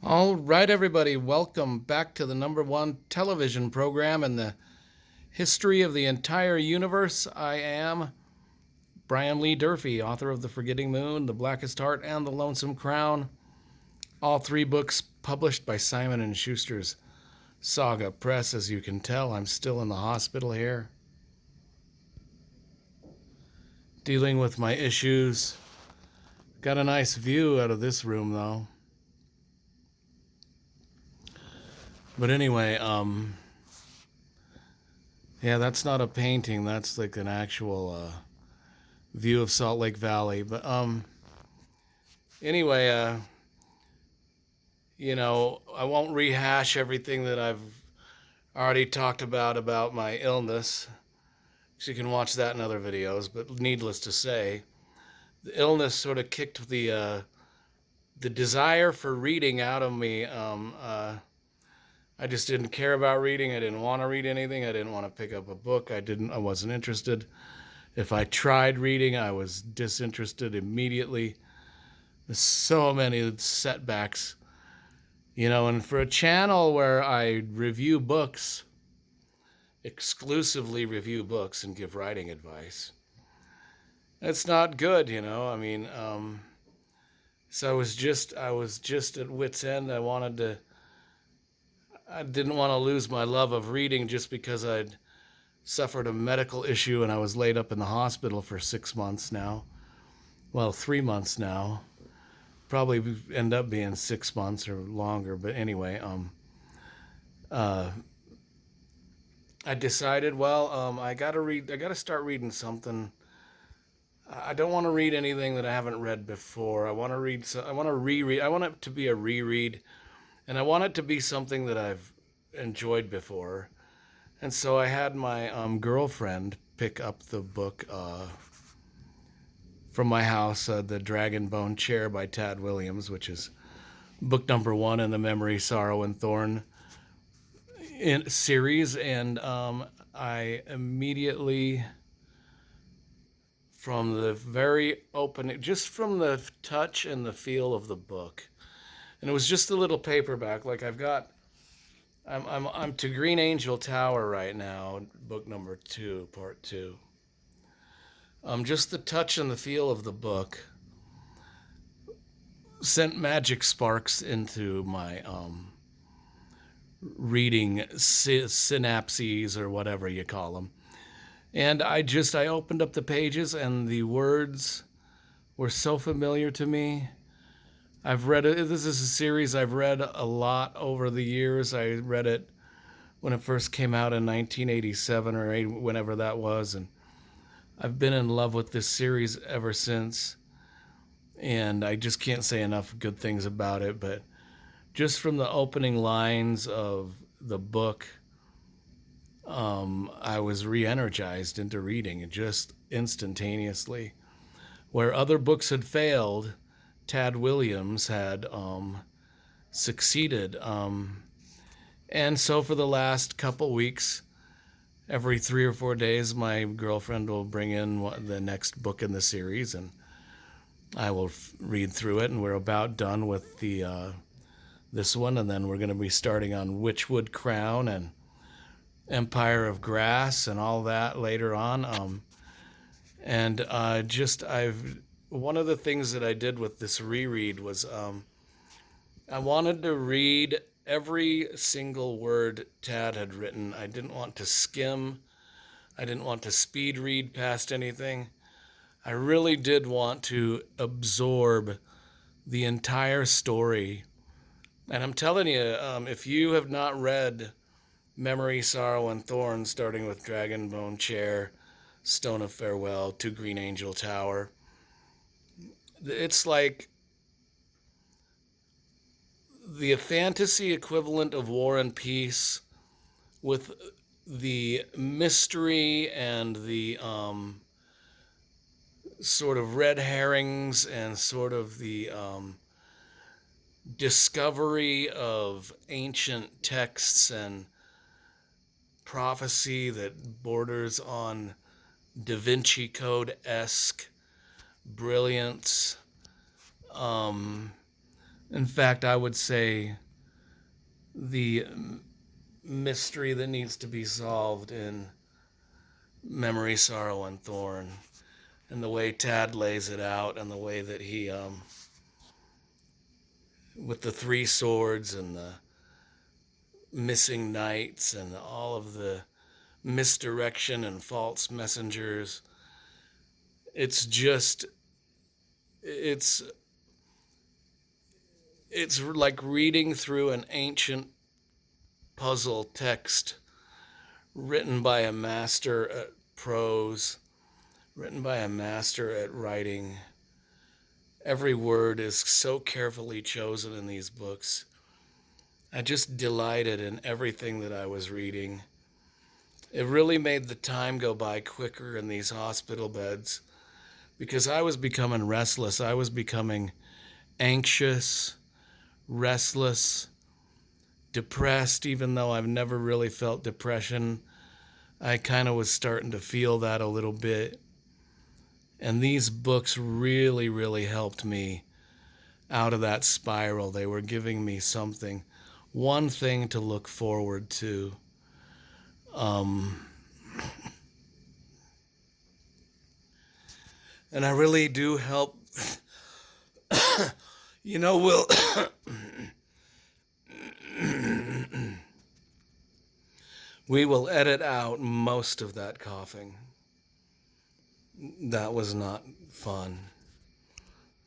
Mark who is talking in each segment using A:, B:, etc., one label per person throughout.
A: All right, everybody, welcome back to the number one television program in the history of the entire universe. I am Brian Lee Durfee, author of The Forgetting Moon, The Blackest Heart, and The Lonesome Crown. All three books published by Simon and Schuster's Saga Press. As you can tell, I'm still in the hospital here, dealing with my issues. Got a nice view out of this room, though. But anyway, yeah, that's not a painting. That's like an actual view of Salt Lake Valley. But anyway, I won't rehash everything that I've already talked about my illness. So you can watch that in other videos. But needless to say, the illness sort of kicked the desire for reading out of me. I just didn't care about reading. I didn't want to read anything. I didn't want to pick up a book. I wasn't interested. If I tried reading, I was disinterested immediately. There's so many setbacks, and for a channel where I review books, exclusively review books and give writing advice, it's not good. So I was just at wit's end. I didn't want to lose my love of reading just because I'd suffered a medical issue and I was laid up in the hospital for 6 months now. Well, 3 months now. Probably end up being 6 months or longer. But anyway, uh, I decided, well, I gotta read. I gotta start reading something. I don't want to read anything that I haven't read before. I want to read. I want to reread. I want it to be a reread, and I want it to be something that I've enjoyed before. And so I had my girlfriend pick up the book from my house, The Dragon Bone Chair by Tad Williams, which is book number one in the Memory, Sorrow, and Thorn series. And I immediately, from the very opening, just from the touch and the feel of the book, and it was just a little paperback. Like I'm to Green Angel Tower right now, book number two, part two. Just the touch and the feel of the book sent magic sparks into my reading synapses or whatever you call them. And I opened up the pages and the words were so familiar to me. I've read it. This is a series I've read a lot over the years. I read it when it first came out in 1987 or 8, whenever that was, and I've been in love with this series ever since. And I just can't say enough good things about it. But just from the opening lines of the book, I was re-energized into reading just instantaneously. Where other books had failed, Tad Williams had succeeded. And so for the last couple weeks, every 3 or 4 days, my girlfriend will bring in the next book in the series, and I will read through it. And we're about done with the this one, and then we're going to be starting on Witchwood Crown and Empire of Grass and all that later on. And just I've one of the things that I did with this reread was I wanted to read every single word Tad had written. I didn't want to skim. I didn't want to speed read past anything. I really did want to absorb the entire story. And I'm telling you, if you have not read Memory, Sorrow, and Thorn, starting with Dragon Bone Chair, Stone of Farewell, to Green Angel Tower, it's like the fantasy equivalent of War and Peace with the mystery and the sort of red herrings and sort of the discovery of ancient texts and prophecy that borders on Da Vinci Code esque brilliance. Um, In fact, I would say the mystery that needs to be solved in Memory, Sorrow, and Thorn, and the way Tad lays it out, and the way that he, with the three swords and the missing knights and all of the misdirection and false messengers, it's just, it's, it's like reading through an ancient puzzle text written by a master at prose, written by a master at writing. Every word is so carefully chosen in these books. I just delighted in everything that I was reading. It really made the time go by quicker in these hospital beds because I was becoming restless. I was becoming anxious, restless, depressed, even though I've never really felt depression. I kind of was starting to feel that a little bit. And these books really, really helped me out of that spiral. They were giving me something, one thing to look forward to. Um, and I really do help. We'll we will edit out most of that coughing. That was not fun.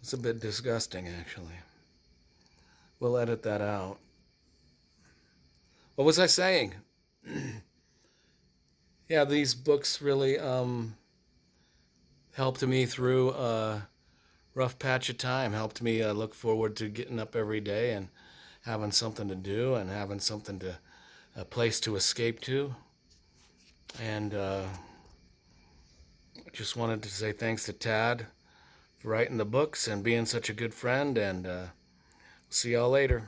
A: It's a bit disgusting, actually. We'll edit that out. What was I saying? Yeah, these books really helped me through a rough patch of time. Helped me look forward to getting up every day and having something to do and having something to a place to escape to. And just wanted to say thanks to Tad for writing the books and being such a good friend. And see y'all later.